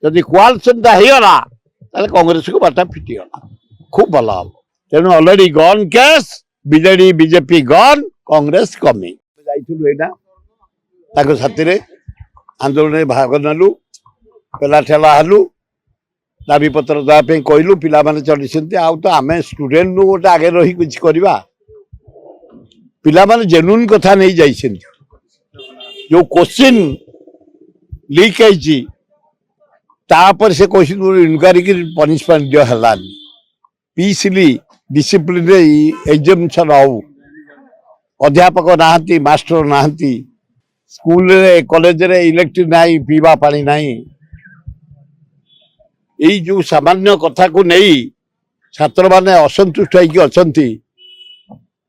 जदि कोआलिशनटा होगला कांग्रेस को बाटा फिटीगला खूब भल हम तेणु अलरेडी गन केस बीजेडी बीजेपी गन कांग्रेस कमिंग जाइलु साथी आंदोलन भाग नेलु पेला ठेला हलु दाबी पत्र देवाई कहलु पिला माने चली आउ तो आम स्टूडेंट नु गोटे आगे रही कुछ करवा पिला माने जेन्युइन कथा नहीं जाइछन जो क्वेश्चन लीक है तापर से क्वेश्चन इनक्वारी की पनिशमेंट दिया हलानी पीसली डिसिप्लिन एग्जामिनेशन हो अध्यापक नाहंती मास्टर नाहंती स्कूल रे कॉलेज रे इलेक्ट्रिक नहीं पीवा पानी नहीं यही जो सामान्य कथा को नहीं छात्र माने असंतुष्ट होती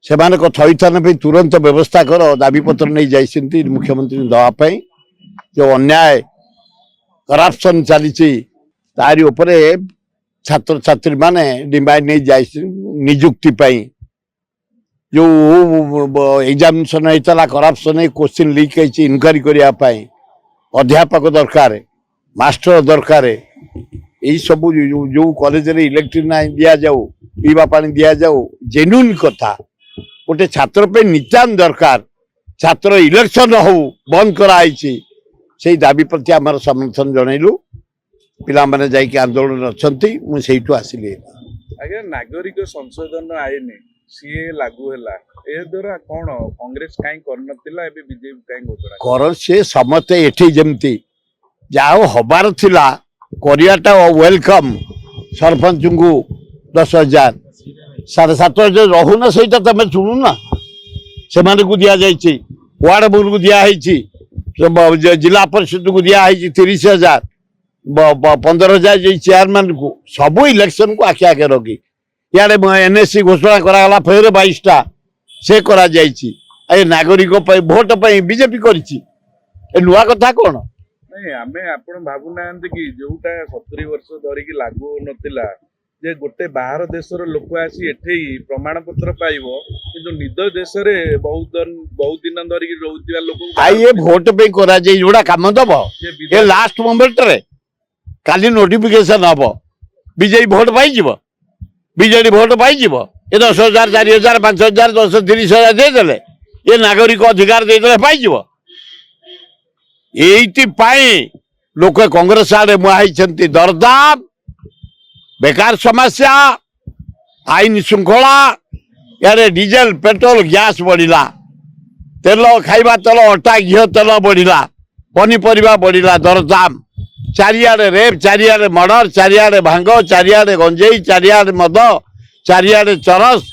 से थईथान तुरंत व्यवस्था कर दाबी पत्र नहीं जाइए मुख्यमंत्री दवापाई जो अन्याय करप्शन चली तारी उपरे छात्र छात्री माने डिमांड नहीं जाए निजुक्ति पाई जो एग्जामिनेशन होता करप्शन क्वेश्चन लीक है इनक्वारी करने अध्यापक दरकार मास्टर दरकार यही सब जो कॉलेज रे इलेक्ट्रिक ना दि जाऊ पीवा पानी दि जाऊ जेन्युइन कथा गोटे छात्र पे नितान दरकार छात्र इलेक्शन हो बंद कराई से दाबी प्रति आम समर्थन जनइलु पिला माने जाइके आंदोलन अच्छा मुझे आसिली आगे नागरिक संशोधन आईन सी लागू है ए द्वारा कौन कांग्रेस कहीं करनतिला एबे बीजेपी कहीं घोषणा कर से समते एठी जेमती जाओ हबार थिला करियाटा वेलकम सरपंच को 10,000 7,500 रहुना सहीटा तुम शुणु ना से दि जाइए वार्ड मेम्बर को दिखाई जिला परिषद को दिखाई 30,000 15,000 चेयरमैन को सब इलेक्शन को आखि आगे रखी इे एनएससी घोषणा कराला फेर 22टा से करा नागरिक भोट बीजेपी कर नुआ कथा कौन नहीं आमे आपण भाबु नांती कि जोटा 70 वर्ष धरिकी लागू नथिला जे गोटे बाहर देशर लोक आसी एठे प्रमाण पत्र पाइबो किंतु निज देश रे बहुत दिन धरिकी रहउतिबा लोक ये भोट पे करा जे जोड़ा काम दब ये लास्ट मोमेंट रे काली नोटिफिकेशन हब बीजेपी भोट पाई जीवो बीजेडी भोट पाई जीवो ये 10,000 4,000 5,000 10 30,000 दे देले ये नागरिक अधिकार दे देले पाई जीवो एइति लोक कांग्रेस आड़े मुहाई दरदाम बेकार समस्या आईन श्रृंखला यारे डीजेल पेट्रोल गैस बढ़िला तेल खाइबा तेल अटा घी तेल बढ़िला पनीपरिया बढ़िला दरदाम चारिआडे रेप चारिआडे मर्डर चारिआडे भांग चारिआडे गंजेई चारिआडे मद चारिआडे चरस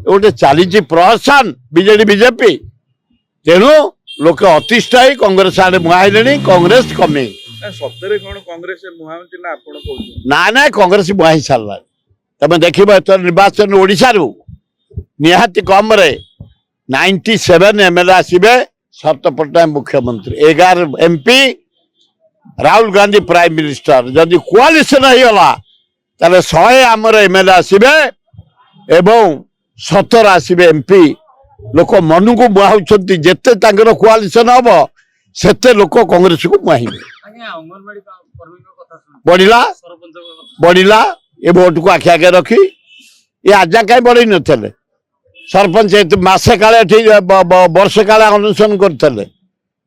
गोटे चली प्रहसन बीजेडी बीजेपी तेणु लोक अतिष्ठ कांग्रेस आड़े मुहाइले कांग्रेस कमिंग सप्ताह कौन कांग्रेस मुहाउची ना आपण कहू ना ना कांग्रेस मुहाई सारा तमें देख निर्वाचन ओडिशा रु निहाती कम रे 97 एमएलए आसबे शरत पट्टनायक मुख्यमंत्री 11 MP Rahul Gandhi prime minister जदि कोआलिशन होगला 100 आमर एमएलए आसबे एवं 17 आसबे एमपी लोक मन को मुहाउछंती जेते तांगर कोआलिशन हम सेते लोक कांग्रेस को मुहाइबे बढ़िला बढ़िला ये भोट को आखि आगे रखी ये आजा कहीं बढ़ी नथिले सरपंच मासे काले वर्ष काले अनुसरण करते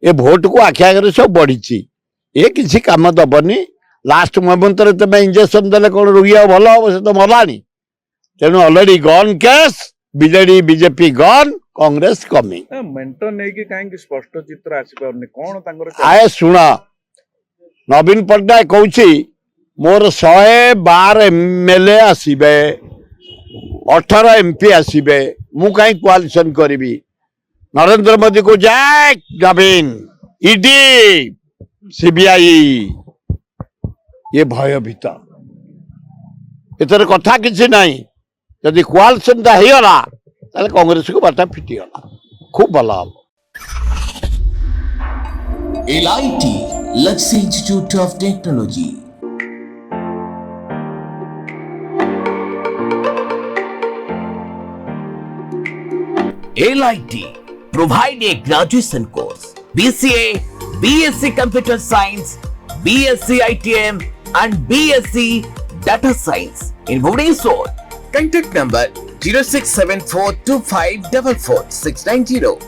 ये भोट को आखि आगे सब बढ़ी ये किसी काम दबनी लास्ट मोमेंट रे तुम इंजेक्शन देले कौन रोगी भल हम से तो मलानी तेणु अलरेडी गन केस बीजेडी बीजेपी गन कांग्रेस कमिंग मेंटन नहीं कि काहे स्पष्ट चित्र आसी परने कोन तांगर आए सुन नवीन पट्टनायक कहूँ मोर 112 एमएलए आसबे 18 एमपी आसबे मु कहीं कोआलिशन करी नरेंद्र मोदी को जाए नवीन ईडी सीबीआई ये भयभीत एतर कथा किसी नहीं जदि कोआलिशन होगला कांग्रेस को बाटा फिटीगला खूब भल हम LIT Luxury Institute of Technology. LIT provide a graduation course BCA, BSc Computer Science, BSc ITM and BSc Data Science in Bhubaneswar. Contact number 067425444690.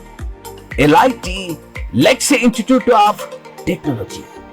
LIT Lexia Institute of Technology.